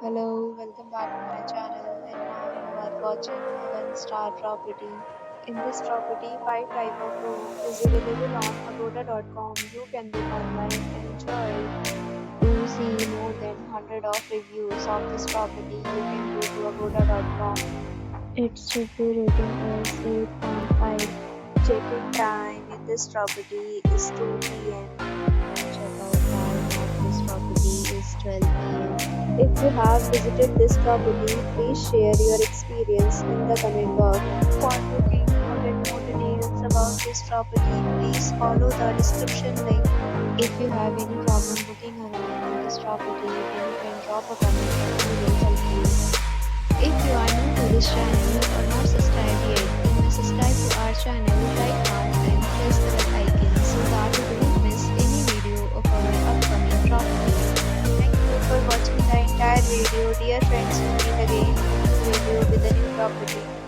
Hello, welcome back to my channel and now you are watching a one-star property. In this property, 5 type of room is available on agoda.com. You can book online and enjoy it. To see more than 100 of reviews of this property, you can go to agoda.com. Its review rating is 8.5. Check-in time in this property is 2 p.m. Check-out time of this property is 12 p.m. If you have visited this property, please share your experience in the comment box. For booking or get more details about this property, please follow the description link. If you have any problem booking a room in this property, then you can drop a comment and we will help you. If you are new to this channel or not subscribed yet, then subscribe to our channel right now and press the bell icon so that you don't miss any video of our upcoming property. Thank you for watching the entire video. Dear friends, we'll meet again in the video with a new property.